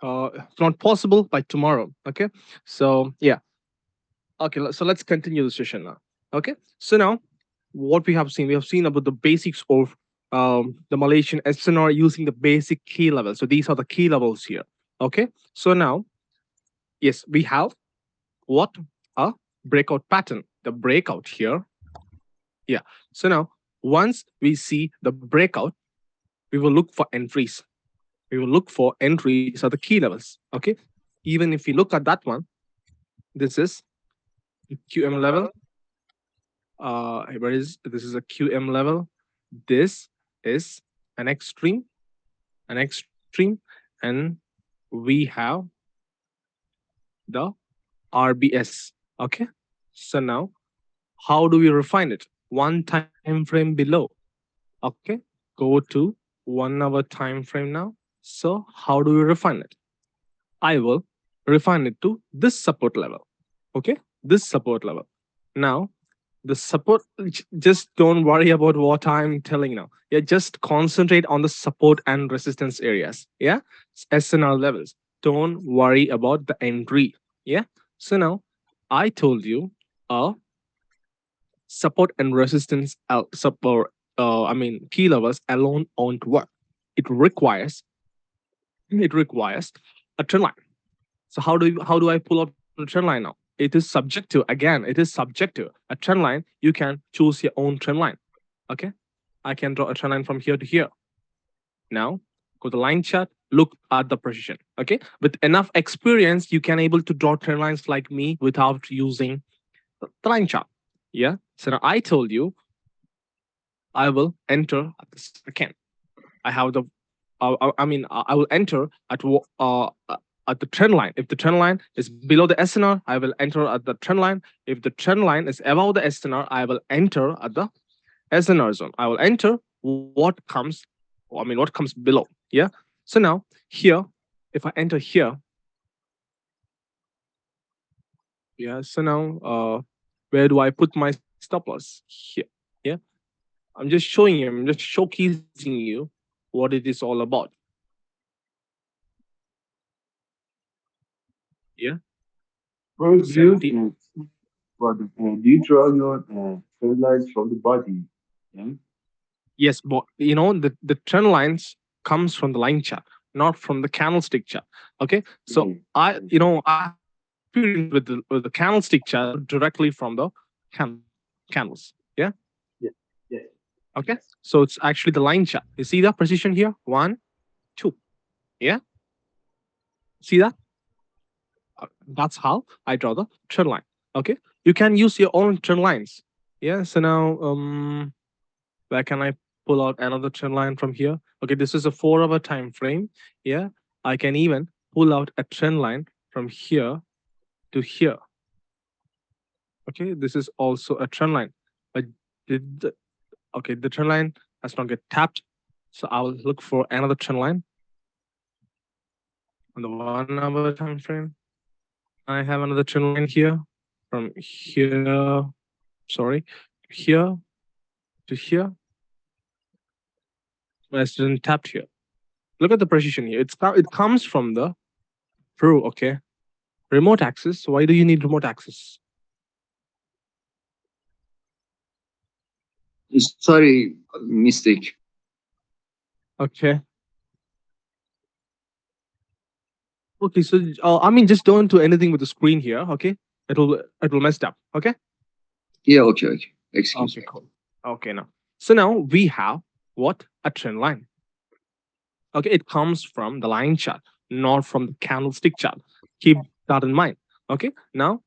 if not possible, by tomorrow. Okay, so yeah. Okay, so let's continue the session now. Okay, so now what we have seen about the basics of the Malaysian SNR using the basic key level. So these are the key levels here. Okay, so now yes, we have what a breakout pattern. The breakout here. Yeah. So now once we see the breakout, we will look for entries. We will look for entries at the key levels. Okay, even if we look at that one, this is QM level. Where is this is a QM level. This is an extreme, an extreme, and we have the RBS. Okay. So now, how do we refine it? One time frame below. Okay. Go to 1 hour time frame now. So how do we refine it? I will refine it to this support level. Okay. This support level. Now, the support, just don't worry about what I'm telling now. Yeah, just concentrate on the support and resistance areas. Yeah, SNR levels. Don't worry about the entry. Yeah. So now I told you support and resistance support I mean key levels alone won't work. It requires it requires a trend line. So how do I pull up the trend line now? It is subjective. Again, it is subjective. A trend line, you can choose your own trend line. Okay. I can draw a trend line from here to here. Now go to the line chart, look at the precision. Okay. With enough experience, you can able to draw trend lines like me without using the line chart. Yeah. So now I told you I will enter at the second. I have the I will enter at the trend line. If the trend line is below the SNR, I will enter at the trend line. If the trend line is above the SNR, I will enter at the SNR zone. I will enter what comes below. Yeah. So now here, if I enter here, yeah. So now, where do I put my stop loss? Here. Yeah. I'm just showing you. I'm just showcasing you what it is all about. Yeah. Well, you 70. do you draw your trend lines from the body? Yeah. Yes, but the trend lines comes from the line chart, not from the candlestick chart. Okay, so Mm. I have experience with the candlestick chart directly from the candles. Yeah. Yeah. Yeah. Okay, so it's actually the line chart. You see the precision here? One, two. Yeah. See that? That's how I draw the trend line. Okay, you can use your own trend lines. Yeah. So now, where can I pull out another trend line from here? Okay, this is a 4 hour time frame. Yeah, I can even pull out a trend line from here to here. Okay, this is also a trend line. But okay, the trend line has not get tapped. So I will look for another trend line on the 1 hour time frame. I have another trend line here from here, sorry, here to here. But it's been tapped here. Look at the precision here. It comes from the Pro, okay? Remote access. Why do you need remote access? Sorry, mistake. Okay. Okay. So I mean, just don't do anything with the screen here. Okay. It will mess up. Okay. Yeah. Okay. Okay. Excuse Okay. me. Cool. Okay. Now. So now we have what a trend line. Okay. It comes from the line chart, not from the candlestick chart. Keep that in mind. Okay. Now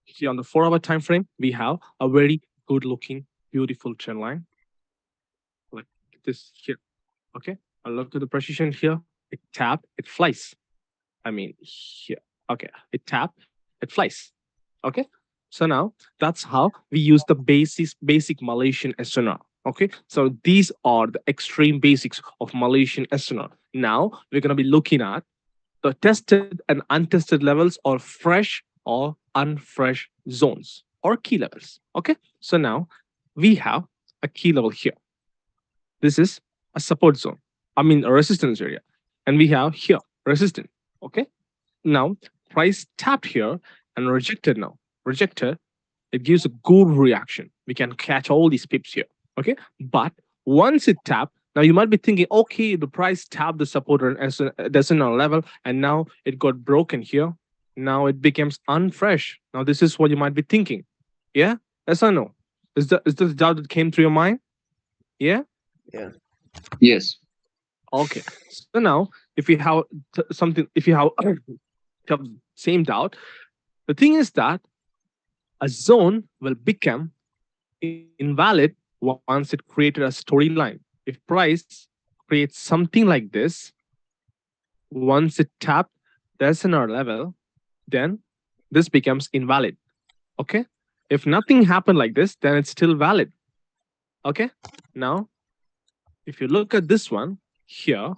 here on the 4 hour time frame, we have a very good looking, beautiful trend line like this here. Okay. I look to the precision here. It tap, it flies. I mean, here. Okay. It tap, it flies. Okay. So now that's how we use the basic Malaysian SNR. Okay. So these are the extreme basics of Malaysian SNR. Now we're going to be looking at the tested and untested levels or fresh or unfresh zones or key levels. Okay. So now we have a key level here. This is a support zone. I mean a resistance area, and we have here resistance. Okay, now price tapped here and rejected now. Rejected, it gives a good reaction. We can catch all these pips here. Okay, but once it tapped, now you might be thinking, okay, the price tapped the support and that's in a level, and now it got broken here. Now it becomes unfresh. Now this is what you might be thinking. Yeah, yes or no? Is this doubt that came through your mind? Yeah. Yeah. Yes. Okay. So now, if you have something, if you have same doubt, the thing is that a zone will become invalid once it created a storyline. If price creates something like this, once it tapped the SNR level, then this becomes invalid. Okay. If nothing happened like this, then it's still valid. Okay. Now, if you look at this one here,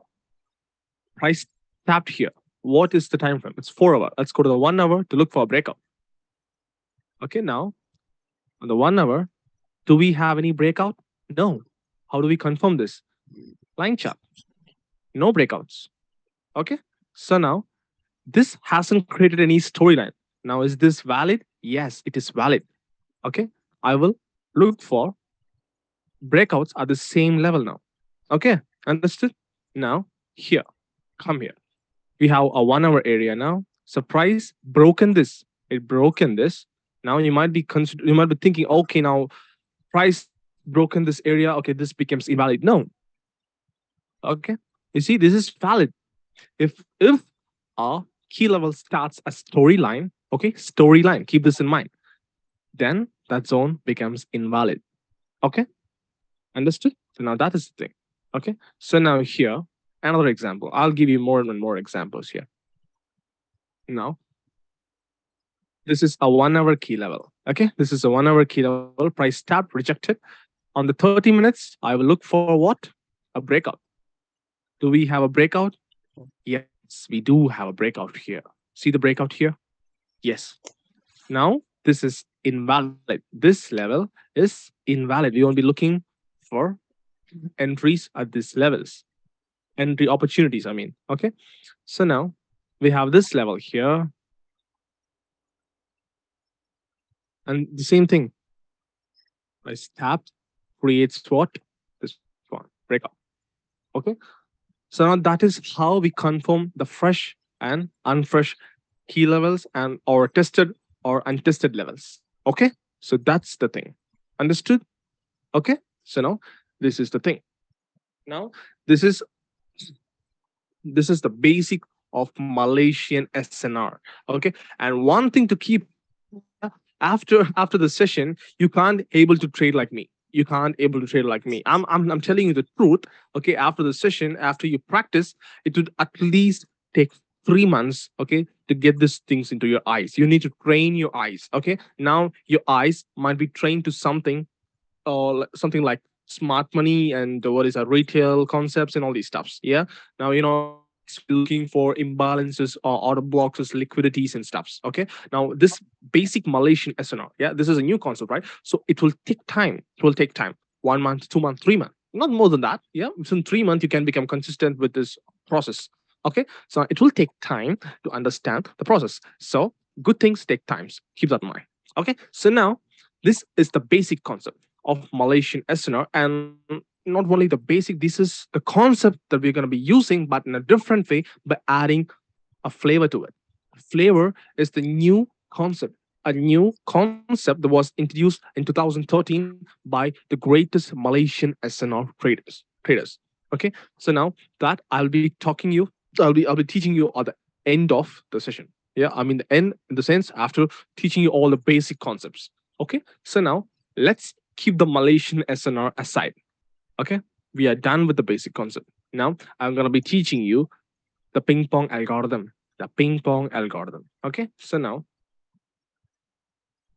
price tapped here. What is the time frame? It's 4 hour. Let's go to the 1 hour to look for a breakout. Okay. Now, on the 1 hour, do we have any breakout? No. How do we confirm this? Line chart. No breakouts. Okay. So now this hasn't created any storyline. Now, is this valid? Yes, it is valid. Okay. I will look for breakouts at the same level now. Okay. Understood? Now, here, come here. We have a 1 hour area now. Surprise, broken this. It broken this. Now you might be thinking, okay, now price broken this area. Okay, this becomes invalid. No. Okay. You see, this is valid. If a key level starts a storyline, okay, storyline, keep this in mind, then that zone becomes invalid. Okay, understood? So now that is the thing. Okay, so now here, another example. I'll give you more and more examples here. Now, this is a 1 hour key level. Okay, this is a 1 hour key level. Price tapped, rejected. On the 30 minutes, I will look for what? A breakout. Do we have a breakout? Yes, we do have a breakout here. See the breakout here? Yes. Now, this is invalid. This level is invalid. We won't be looking for entries at these levels, entry opportunities, I mean. Okay. So now we have this level here, and the same thing. Price tapped creates what? This one, breakout. Okay. So now that is how we confirm the fresh and unfresh key levels and or tested or untested levels. Okay. So that's the thing. Understood? Okay. So now this is the thing. Now this is the basic of Malaysian SNR. Okay. And one thing to keep, after the session, you can't able to trade like me. You can't able to trade like me. I'm telling you the truth. Okay. After the session, after you practice, it would at least take 3 months. Okay. To get these things into your eyes, you need to train your eyes. Okay. Now your eyes might be trained to something, or something like smart money and what is a retail concepts and all these stuffs. Yeah. Now eyes will be looking for imbalances or order blocks, liquidities and stuffs. Okay. Now this basic Malaysian SNR. Yeah. This is a new concept, right? So it will take time. It will take time. 1 month, 2 months, 3 months. Not more than that. Yeah. Within 3 months, you can become consistent with this process. Okay. So it will take time to understand the process. So good things take times. Keep that in mind. Okay. So now this is the basic concept of Malaysian SNR. And not only the basic, this is the concept that we're going to be using, but in a different way by adding a flavor to it. Flavor is the new concept, a new concept that was introduced in 2013 by the greatest Malaysian SNR traders. Okay, so now that I'll be talking you, I'll be teaching you at the end of the session. Yeah, I mean the end in the sense after teaching you all the basic concepts. Okay, so now let's keep the Malaysian SNR aside. Okay, we are done with the basic concept. Now I'm gonna be teaching you the ping pong algorithm. The ping pong algorithm. Okay, so now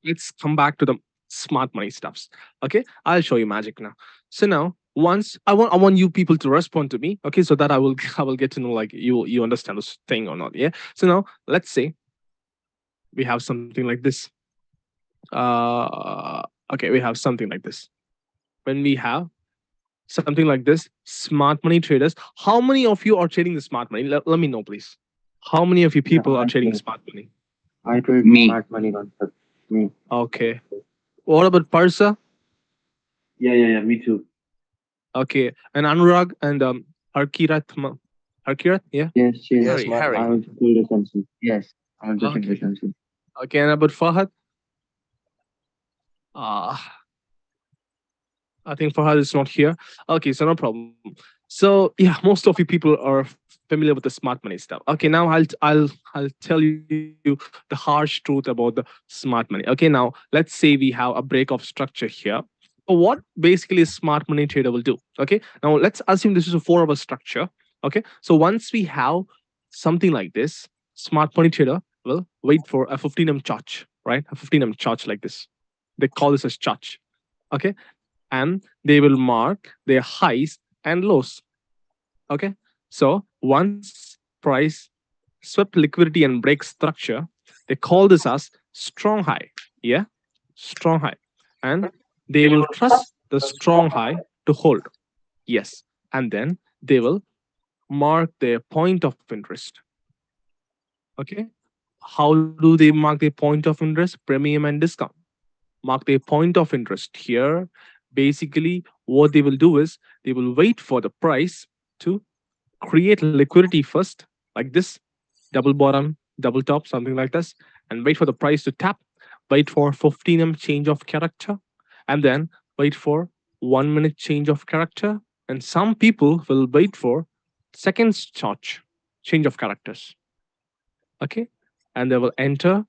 let's come back to the smart money stuffs. Okay, I'll show you magic now. So now once I want you people to respond to me. Okay, so that I will I will get to know like you understand this thing or not. Yeah. So now let's say we have something like this. Okay, we have something like this. When we have something like this. Smart money traders. How many of you are trading the smart money? Let me know, please. How many of you Yeah, people are trading smart money? I trade Me. smart money concept. Me. Okay. What about Parsa? Yeah. Me too. Okay. And Anurag and Harkirat. Harkirat? Yeah. Yes. Yes, Harry. I Harry. also trade the concept. Yes. I also trade the Okay. concept. Okay. And about Fahad? Uh, I think Farhad is not here. Okay, so no problem. So yeah, most of you people are familiar with the smart money stuff. Okay, now I'll tell you the harsh truth about the smart money. Okay, now let's say we have a break of structure here. So what basically a smart money trader will do? Okay, now let's assume this is a 4 hour structure. Okay, so once we have something like this, smart money trader will wait for a 15 charge, right? A 15 charge like this. They call this as charge. Okay, and they will mark their highs and lows. Okay, so once price swept liquidity and break structure, they call this as strong high. Yeah, strong high, and they will trust the strong high to hold. Yes, and then they will mark their point of interest. Okay, how do they mark their point of interest? Premium and discount. Mark their point of interest here. Basically, what they will do is they will wait for the price to create liquidity first, like this, double bottom, double top, something like this, and wait for the price to tap, wait for 15 change of character, and then wait for 1 minute change of character. And some people will wait for seconds change of characters. Okay, and they will enter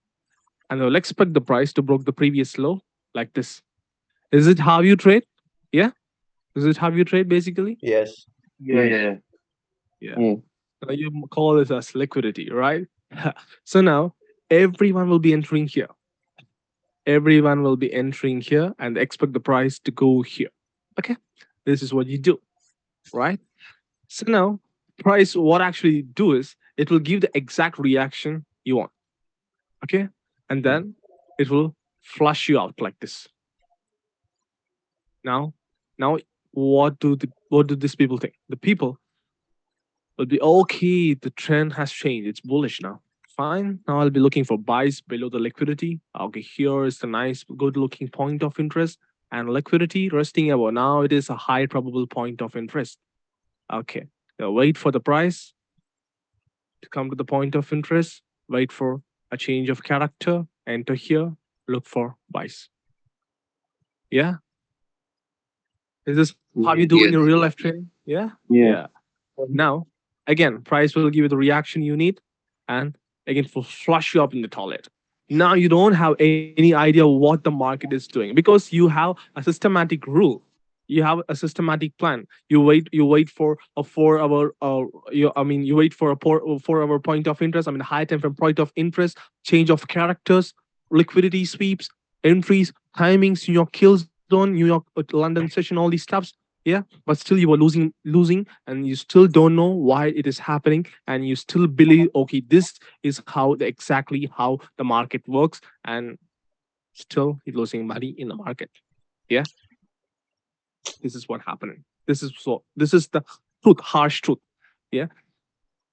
and they will expect the price to break the previous low like this. Is it how you trade? Yeah. Is it how you trade basically? Yes. Yes. Yeah. Yeah. So you call this as liquidity, right? So now everyone will be entering here. Everyone will be entering here and expect the price to go here. Okay. This is what you do, right? So now price what actually do is it will give the exact reaction you want. Okay. And then it will flush you out like this. Now, now what do these people think? The people will be okay. The trend has changed. It's bullish now. Fine. Now I'll be looking for buys below the liquidity. Okay, here is the nice, good looking point of interest and liquidity resting above. Now it is a high probable point of interest. Okay. Now wait for the price to come to the point of interest. Wait for a change of character. Enter here. Look for buys. Yeah. Is this how you Yeah. do in Yes. your real life trading? Yeah. Yeah. Yeah. Now, again, price will give you the reaction you need and again will flush you up in the toilet. Now you don't have any idea what the market is doing because you have a systematic rule. You have a systematic plan. You wait for a 4 hour you wait for a 4 hour point of interest. I mean high time frame point of interest, change of characters, liquidity sweeps, entries, timings, New York kill zone, New York London session, all these stuffs. Yeah, but still you were losing and you still don't know why it is happening and you still believe okay this is exactly how the market works and still you're losing money in the market. Yeah, this is what happening. This is the truth, harsh truth. Yeah,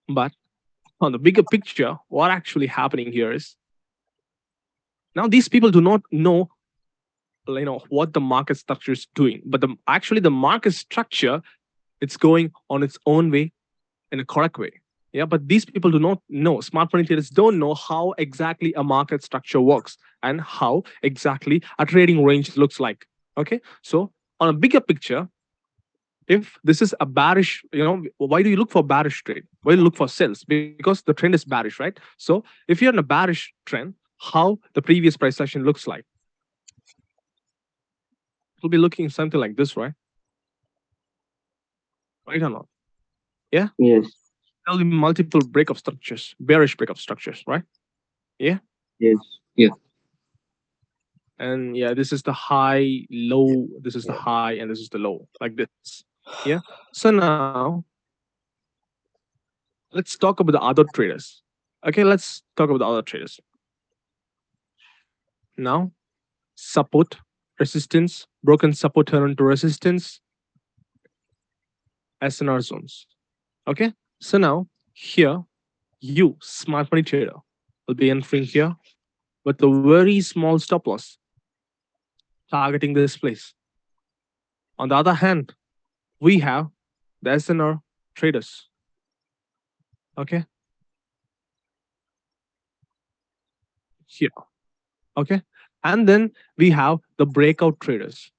but on the bigger picture what actually happening here is now these people do not know what the market structure is doing, but the market structure it's going on its own way in a correct way. Yeah, but these people do not know. Smart money traders don't know how exactly a market structure works and how exactly a trading range looks like. Okay, so on a bigger picture, if this is a bearish, why do you look for bearish trade? Why do you look for sales? Because the trend is bearish, right? So if you're in a bearish trend, how the previous price action looks like? It'll be looking something like this, right or not? Yeah, Yes. there'll be multiple break of structures, bearish break of structures, right? Yeah. Yes. Yes. And yeah, this is the high low, this is the Yeah. high, and this is the low like this. Yeah, so now let's talk about the other traders. Okay, let's talk about the other traders now. Support, resistance, broken support turn into resistance, SNR zones. Okay. So now here, you, smart money trader, will be entering here with a very small stop loss, targeting this place. On the other hand, we have the SNR traders. Okay. Here. Okay. And then we have the breakout traders.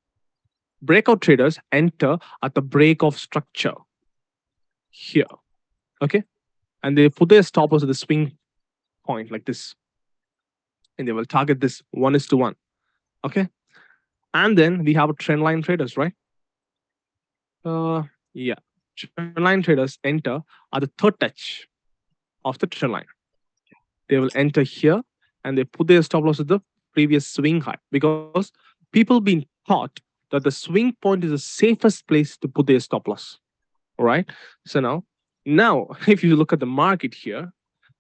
Breakout traders enter at the break of structure here. Okay. And they put their stop loss at the swing point like this. And they will target this 1:1. Okay. And then we have trend line traders, right? Yeah. Trend line traders enter at the third touch of the trend line. They will enter here and they put their stop loss at the previous swing high because people been taught that the swing point is the safest place to put their stop loss. All right. So now, if you look at the market here,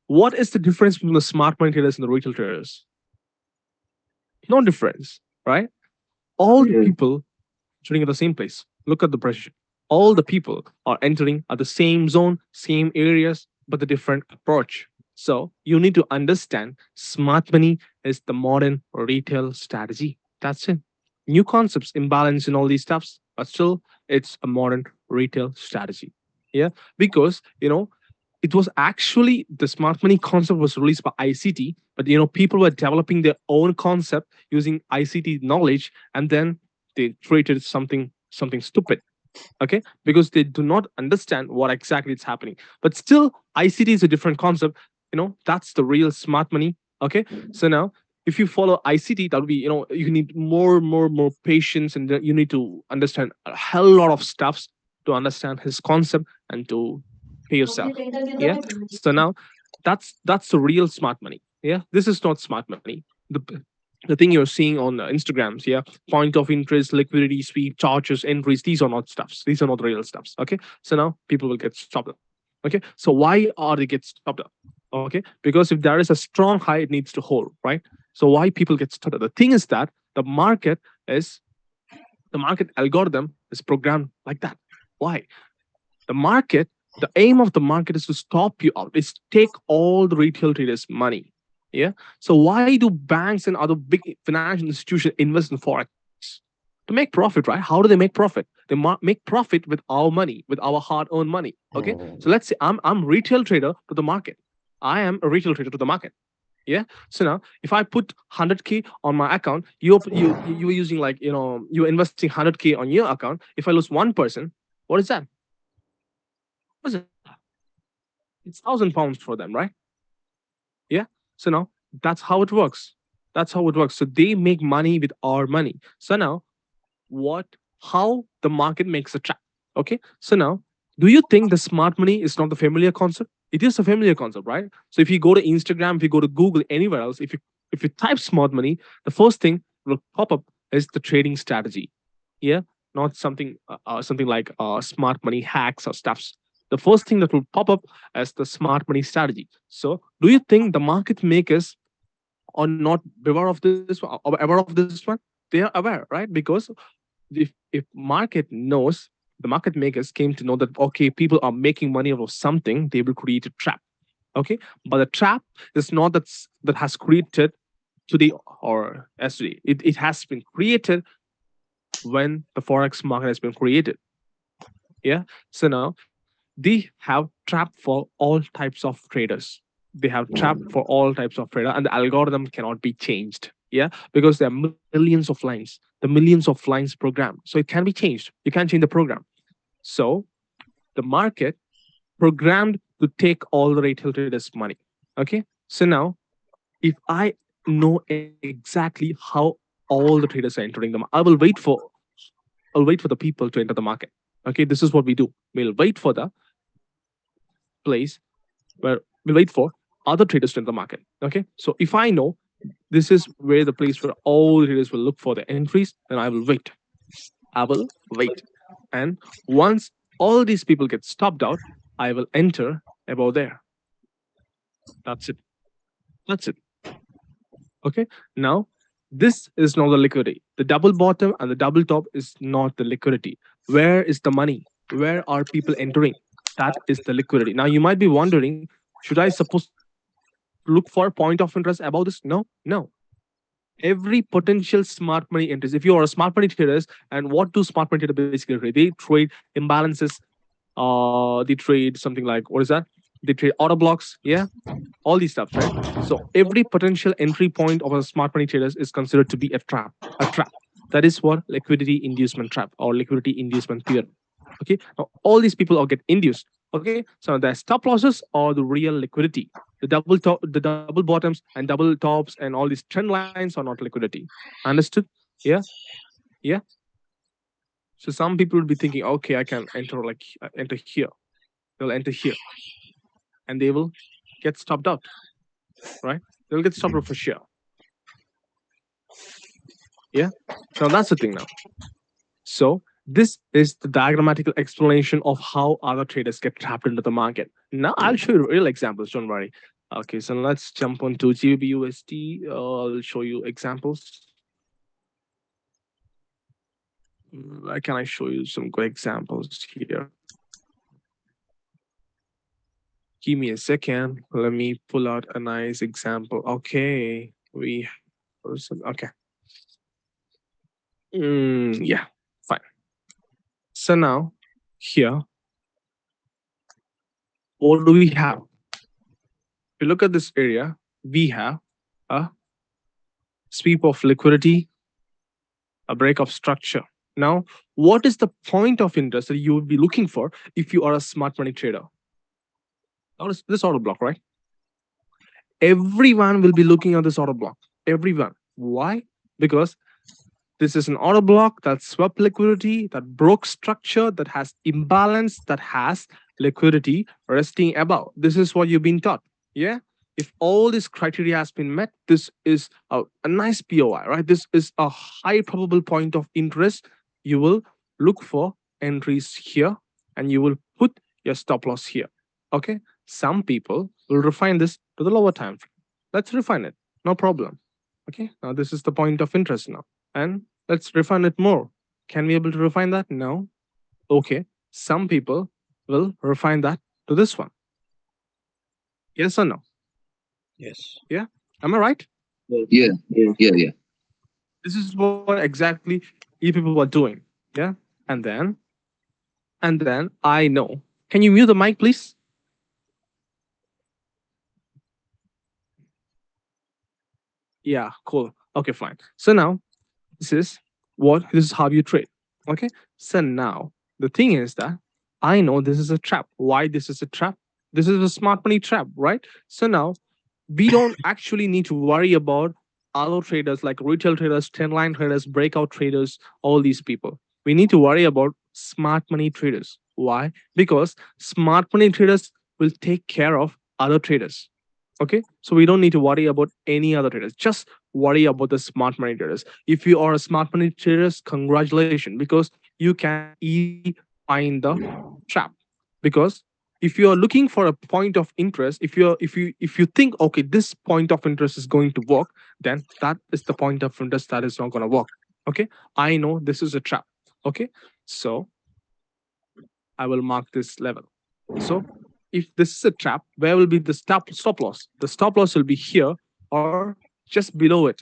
what is the difference between the smart money traders and the retail traders? No difference, right? All the Yeah. people trading at the same place. Look at the precision. All the people are entering at the same zone, same areas, but the different approach. So you need to understand smart money is the modern retail strategy. That's it. New concepts, imbalance in all these stuffs, but still it's a modern retail strategy. Yeah. Because it was actually the smart money concept was released by ICT, but people were developing their own concept using ICT knowledge, and then they created something stupid. Okay, because they do not understand what exactly is happening. But still, ICT is a different concept. That's the real smart money. Okay, so now if you follow ICT, that would be you need more patience, and you need to understand a hell lot of stuffs to understand his concept and to pay yourself. Yeah. So now that's the real smart money. Yeah, this is not smart money. The thing you're seeing on Instagrams, yeah, point of interest, liquidity sweep, charges, entries, these are not stuffs. These are not real stuffs. Okay. So now people will get stopped up. Okay. So why are they get stopped up? Okay. Because if there is a strong high, it needs to hold, right? So why people get stopped up? The thing is that the market is the market algorithm is programmed like that. Why? The market, the aim of the market is to stop you out, is take all the retail traders' money. Yeah. So why do banks and other big financial institutions invest in forex? To make profit, right? How do they make profit? They make profit with our money, with our hard-earned money. Okay. So let's say I'm retail trader to the market. I am a retail trader to the market. Yeah. So now if I put 100K on my account, you were using like you're investing 100K on your account. If I lose 1%, what is that? What is it? It's £1,000 for them, right? Yeah. So now that's how it works. That's how it works. So they make money with our money. So now what how the market makes a trap. Okay. So now, do you think the smart money is not the familiar concept? It is a familiar concept, right? So if you go to Instagram, if you go to Google, anywhere else, if you type smart money, the first thing will pop up is the trading strategy. Yeah, not something like smart money hacks or stuffs. The first thing that will pop up as the smart money strategy. So, do you think the market makers are not aware of this one? Aware of this one? They are aware, right? Because if market knows, the market makers came to know that okay, people are making money out of something, they will create a trap. Okay, but the trap is not that has created today or yesterday. It has been created when the forex market has been created. Yeah. So now they have trap for all types of traders. They have trap for all types of trader, and the algorithm cannot be changed. Yeah, because there are millions of lines, the millions of lines programmed, so it can be changed. You can't change the program. So the market programmed to take all the retail traders' money. Okay, so now if I know exactly how all the traders are entering them, I'll wait for the people to enter the market. Okay, this is what we do. We'll wait for the place where we'll wait for other traders to enter the market. Okay, so if I know this is where the place where all the traders will look for the entries, then I will wait. I will wait, and once all these people get stopped out, I will enter about there. That's it. That's it. Okay. Now, this is not the liquidity. The double bottom and the double top is not the liquidity. Where is the money? Where are people entering? That is the liquidity. Now you might be wondering, should I supposed to look for a point of interest about this? No. Every potential smart money entries. If you are a smart money traders, and what do smart money traders basically trade? They trade imbalances. They trade something like, what is that? They trade auto blocks. Yeah, all these stuffs, right? So every potential entry point of a smart money traders is considered to be a trap. A trap. That is what liquidity inducement trap or liquidity inducement theory. Okay. Now all these people all get induced. Okay. So the stop losses or the real liquidity. The double bottoms and double tops and all these trend lines are not liquidity. Understood? Yeah. Yeah. So some people would be thinking, okay, I can enter like enter here. They'll enter here and they will get stopped out, right? They'll get stopped out for sure. Yeah. So that's the thing now. So this is the diagrammatical explanation of how other traders get trapped into the market. Now I'll show you real examples. Don't worry. Okay, so let's jump onto GBUSD. I'll show you examples. Where can I show you some good examples here? Give me a second. Let me pull out a nice example. Okay, we okay. Yeah, fine. So now here, what do we have? If you look at this area, we have a sweep of liquidity, a break of structure. Now, what is the point of interest that you would be looking for if you are a smart money trader? Notice this auto block, right? Everyone will be looking at this auto block. Everyone. Why? Because this is an auto block that swept liquidity, that broke structure, that has imbalance, that has liquidity resting above. This is what you've been taught. Yeah. If all this criteria has been met, this is a nice POI, right? This is a high probable point of interest. You will look for entries here and you will put your stop loss here. Okay. Some people will refine this to the lower time frame. Let's refine it. No problem. Okay. Now this is the point of interest now. And let's refine it more. Can we able to refine that? No. Okay. Some people will refine that to this one. Yes or no? Yes. Yeah. Am I right? Yeah. Yeah. This is what exactly you people were doing. Yeah. And then I know. Can you mute the mic, please? Yeah, cool. Okay, fine. So now this is how you trade. Okay. So now the thing is that I know this is a trap. Why this is a trap? This is a smart money trap, right? So now we don't actually need to worry about other traders like retail traders, trend line traders, breakout traders, all these people. We need to worry about smart money traders. Why? Because smart money traders will take care of other traders. Okay, so we don't need to worry about any other traders. Just worry about the smart money traders. If you are a smart money traders, congratulations, because you can easily find the trap. Because if you are looking for a point of interest, if you think, okay, this point of interest is going to work, then that is the point of interest that is not going to work. Okay, I know this is a trap. Okay, so I will mark this level. So if this is a trap, where will be the stop loss? The stop loss will be here or just below it.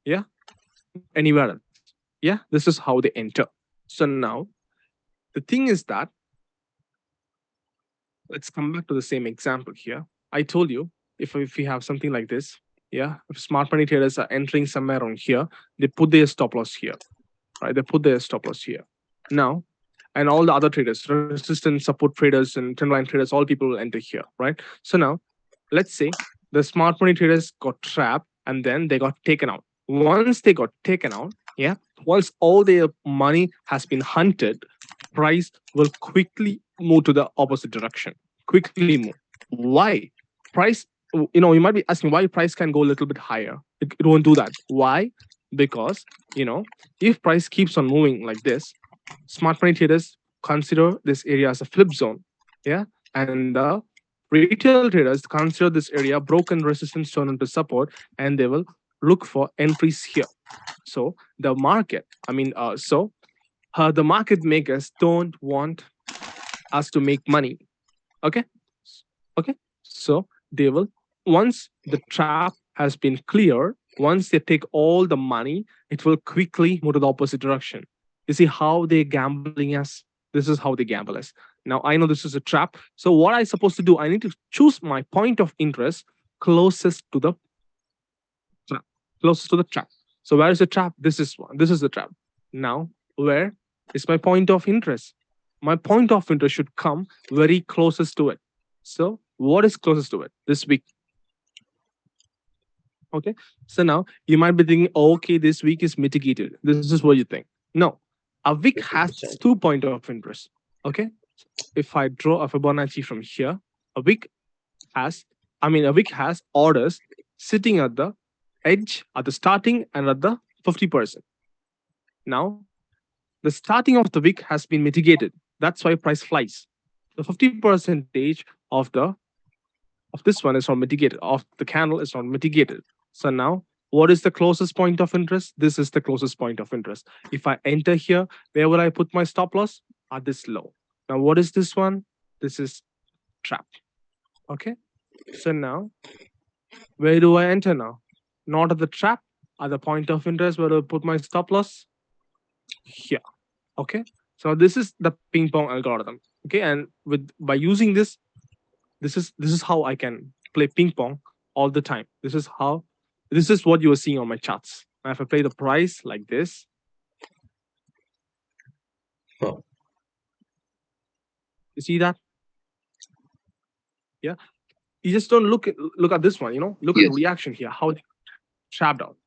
Yeah, not anywhere else. Yeah, this is how they enter. So now the thing is that, let's come back to the same example here. I told you, if we have something like this, yeah, if smart money traders are entering somewhere around here, they put their stop loss here, right? They put their stop loss here. Now, and all the other traders, resistance, support traders, and trend line traders, all people will enter here, right? So now, let's say the smart money traders got trapped and then they got taken out. Once they got taken out, yeah, once all their money has been hunted, price will quickly move to the opposite direction. Quickly move. Why? Price, you might be asking why price can go a little bit higher. It won't do that. Why? Because, if price keeps on moving like this, smart money traders consider this area as a flip zone. Yeah. And the retail traders consider this area broken resistance turn into support, and they will look for entries here. So the market makers don't want us to make money. Okay. Okay. So they will, once the trap has been cleared, once they take all the money, it will quickly move to the opposite direction. You see how they're gambling us? This is how they gamble us. Now I know this is a trap. So what I supposed to do? I need to choose my point of interest closest to the trap. Closest to the trap. So where is the trap? This is one. This is the trap. Now where is my point of interest? My point of interest should come very closest to it. So what is closest to it? This week. Okay. So now you might be thinking, oh, okay, this week is mitigated. This is what you think. No, a week has 50%. 2 point of interest. Okay. If I draw a Fibonacci from here, a week has, a week has orders sitting at the edge, at the starting, and at the 50%. Now, the starting of the week has been mitigated. That's why price flies. The 50 percentage of this one is not mitigated, of the candle is not mitigated. So now, what is the closest point of interest? This is the closest point of interest. If I enter here, where will I put my stop loss? At this low. Now, what is this one? This is trap. Okay. So now, where do I enter now? Not at the trap, at the point of interest. Where do I put my stop loss? Here. Okay. So this is the ping pong algorithm. Okay. And with by using this, this is how I can play ping pong all the time. This is what you are seeing on my charts. Now, if I play the price like this, Oh, you see that? Yeah. You just don't look at this one, look at the yes. reaction here, how they trapped out.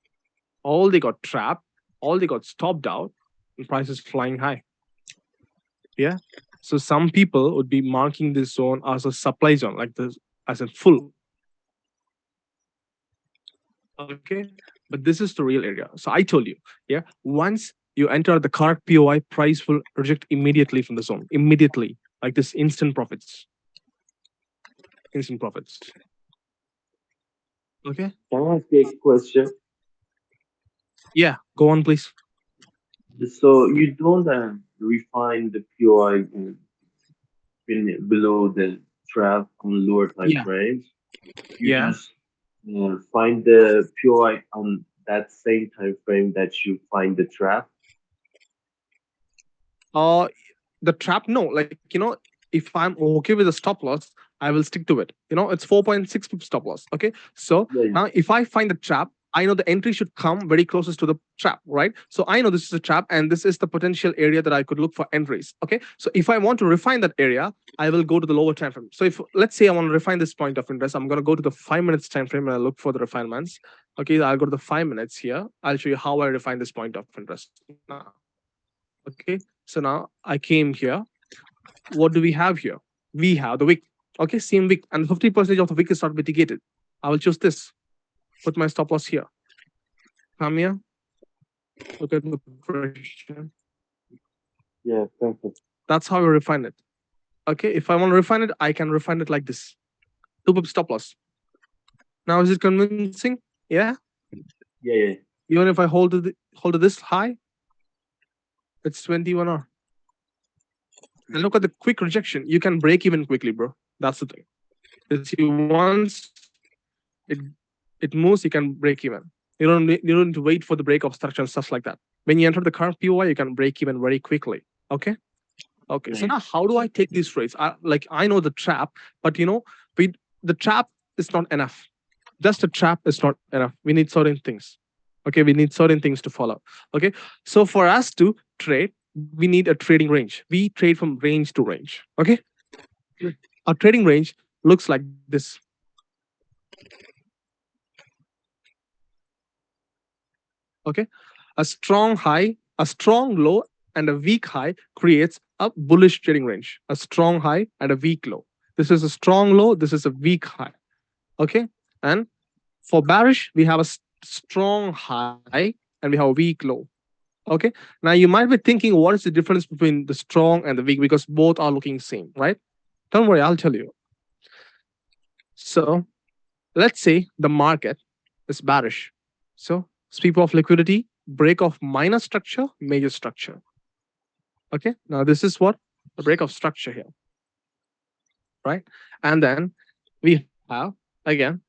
All they got trapped, all they got stopped out, and price is flying high. Yeah. So some people would be marking this zone as a supply zone, like this, as a full. Okay. But this is the real area. So I told you, yeah, once you enter the correct POI, price will reject immediately from the zone. Immediately. Like this instant profits. Instant profits. Okay. Can I ask you a question? Yeah. Go on, please. So you don't refine the POI below the trap on lower time Yeah. frames. You Yeah. just find the POI on that same time frame that you find the trap. Uh the trap, no, like, if I'm okay with the stop loss, I will stick to it. It's 4.6 pip stop loss. Okay. So Yeah, now if I find the trap, I know the entry should come very closest to the trap, right? So I know this is a trap and this is the potential area that I could look for entries. Okay. So if I want to refine that area, I will go to the lower time frame. So if, let's say, I want to refine this point of interest, I'm going to go to the 5 minutes time frame and I look for the refinements. Okay. I'll go to the 5 minutes here. I'll show you how I refine this point of interest now. Okay. So now I came here. What do we have here? We have the wick. Okay, same wick, and 50% of the wick is not mitigated. I will choose this. Put my stop loss here. Come here. Look at the pressure. yeah, perfect. That's how we refine it. Okay, if I want to refine it, I can refine it like this. 2 pip stop loss. Now is it convincing? Yeah. Yeah, yeah. Even if I hold it this high, it's 21 R. And look at the quick rejection. You can break even quickly, bro. That's the thing. Is once it it moves, you can break even. You don't need to wait for the break of structure and stuff like that. When you enter the current POI, you can break even very quickly. Okay. Okay. So Yeah. now how do I take these trades? I know the trap, but the trap is not enough. Just a trap is not enough. We need certain things. Okay. We need certain things to follow. Okay. So for us to trade, we need a trading range. We trade from range to range. Okay. Our trading range looks like this. Okay. A strong high, a strong low, and a weak high creates a bullish trading range. A strong high and a weak low. This is a strong low, this is a weak high. Okay. And for bearish, we have a strong high and we have a weak low. Okay. Now you might be thinking, what is the difference between the strong and the weak? Because both are looking same, right? Don't worry, I'll tell you. So let's say the market is bearish. So sweep of liquidity, break of minor structure, major structure. Okay. Now this is what the break of structure here. right? And then we have again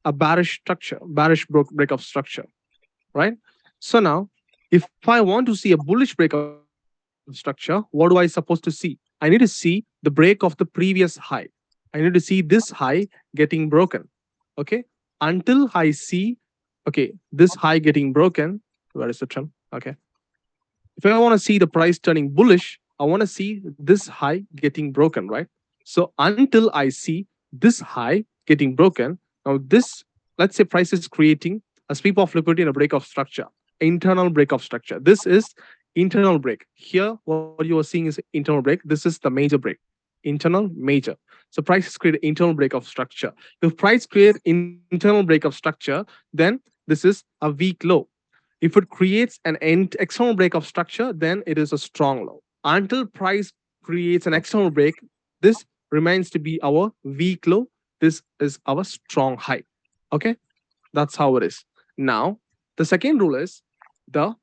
a bearish structure, break of structure, right? So now, if I want to see a bullish break of structure, what do I supposed to see? I need to see the break of the previous high. I need to see this high getting broken. Okay, until I see, okay, this high getting broken. Where is the trim? Okay, if I want to see the price turning bullish, I want to see this high getting broken, right? So until I see this high getting broken, now this, let's say price is creating a sweep of liquidity and a break of structure, internal break of structure. This is internal break. Here, what you are seeing is internal break. This is the major break, internal major. So price is create internal break of structure. If price create internal break of structure, then this is a weak low. If it creates an external break of structure, then it is a strong low. Until price creates an external break, this remains to be our weak low. This is our strong high. Okay, that's how it is. Now, the second rule is the,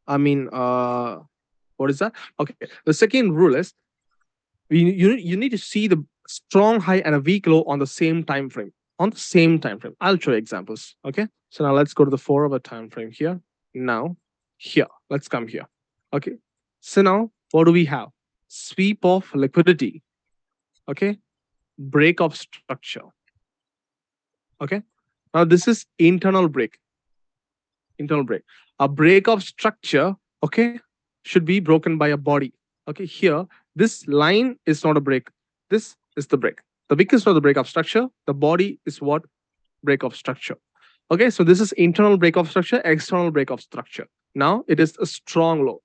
I mean, what is that? Okay, the second rule is you need to see the strong high and a weak low on the same time frame. On the same time frame, I'll show you examples. Okay, so now let's go to the 4 hour time frame here. Now, here, let's come here. Okay, so now what do we have? Sweep of liquidity. Okay, break of structure. Okay, now this is internal break. Internal break. A break of structure, okay, should be broken by a body. Okay, here, this line is not a break. This is the break. The wick is not the break of structure. The body is what? Break of structure. Okay, so this is internal break of structure, external break of structure. Now it is a strong low.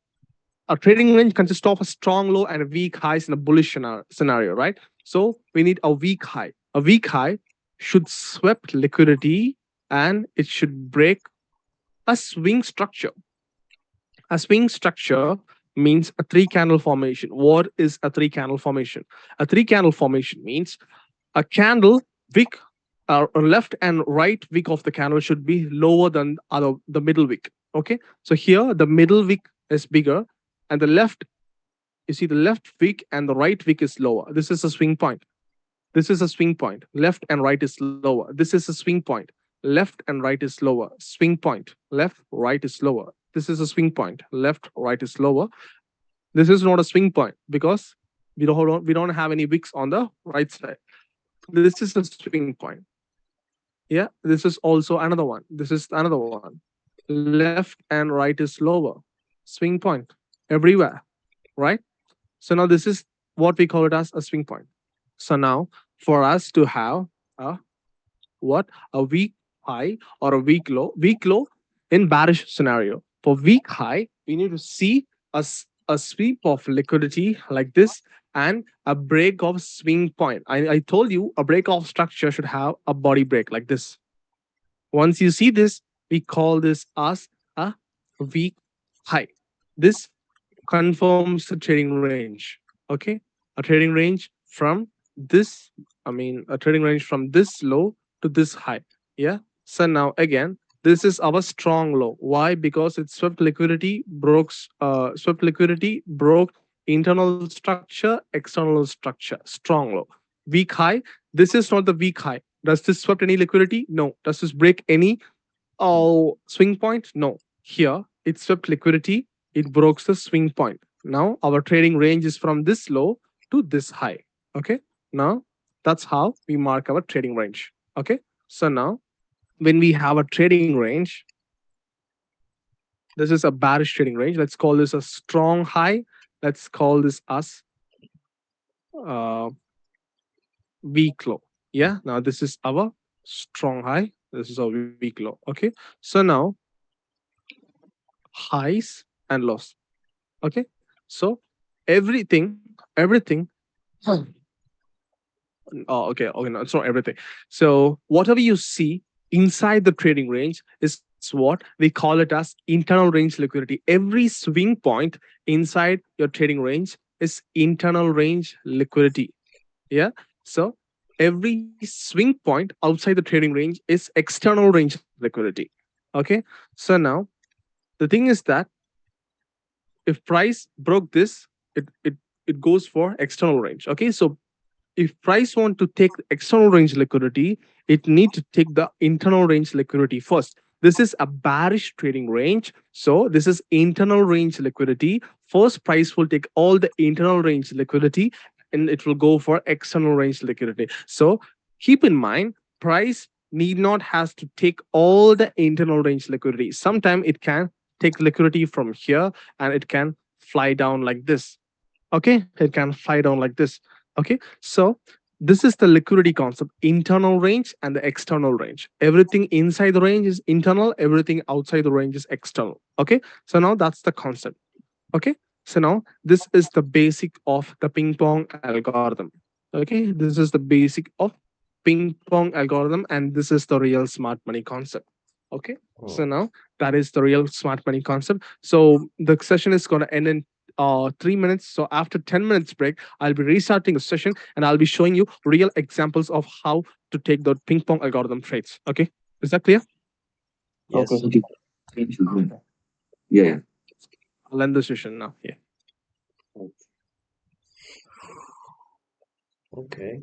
A trading range consists of a strong low and a weak highs in a bullish scenario, right? So we need a weak high. A weak high should sweep liquidity and it should break a swing structure. A swing structure means a three candle formation. What is a three candle formation? A three candle formation means a candle wick, left and right wick of the candle should be lower than the middle wick. Okay, so here the middle wick is bigger, and the left, you see the left wick and the right wick is lower. This is a swing point. This is a swing point. Left and right is lower. This is a swing point. Left and right is lower. Swing point. Left, right is lower. This is a swing point. Left, right is lower. This is not a swing point because we don't have any wicks on the right side. This is a swing point. Yeah, this is also another one. This is another one. Left and right is lower. Swing point everywhere, right? So now this is what we call it as a swing point. So now for us to have a what? A weak high or a weak low in bearish scenario. For weak high, we need to see a sweep of liquidity like this and a break of swing point. I told you a break of structure should have a body break like this. Once you see this, we call this as a weak high. This confirms the trading range. Okay, a trading range from this, a trading range from this low to this high. Yeah. So now again, this is our strong low. Why? Because it swept liquidity, broke internal structure, external structure, strong low. Weak high. This is not the weak high. Does this swept any liquidity? No. Does this break any swing point? No. Here it swept liquidity, it broke the swing point. Now our trading range is from this low to this high. Okay. Now that's how we mark our trading range. Okay. So now when we have a trading range, this is a bearish trading range. Let's call this a strong high. Let's call this as uh, weak low. Yeah. Now this is our strong high. This is our weak low. Okay. So now highs and lows. Okay. So everything. Oh, okay, no, it's not everything. So whatever you see inside the trading range is what we call it as internal range liquidity. Every swing point inside your trading range is internal range liquidity. Yeah. So every swing point outside the trading range is external range liquidity. Okay. So now the thing is that if price broke this, it it goes for external range. Okay, so if price want to take external range liquidity, it need to take the internal range liquidity first. This is a bearish trading range, so this is internal range liquidity. First, price will take all the internal range liquidity, and it will go for external range liquidity. So keep in mind, price need not has to take all the internal range liquidity. Sometimes it can take liquidity from here, and it can fly down like this. Okay, it can fly down like this. Okay, so this is the liquidity concept: internal range and the external range. Everything inside the range is internal, everything outside the range is external. Okay, so now that's the concept. Okay, so now this is the basic of the ping pong algorithm. Okay, this is the basic of ping pong algorithm, and this is the real smart money concept. Okay, so Oh, now that is the real smart money concept. So the session is going to end in 3 minutes. So after 10 minutes break, I'll be restarting the session, and I'll be showing you real examples of how to take the ping pong algorithm trades. Okay, is that clear? okay. Okay. Thank you. Okay, Yeah, yeah. I'll end the session now. Yeah. Okay.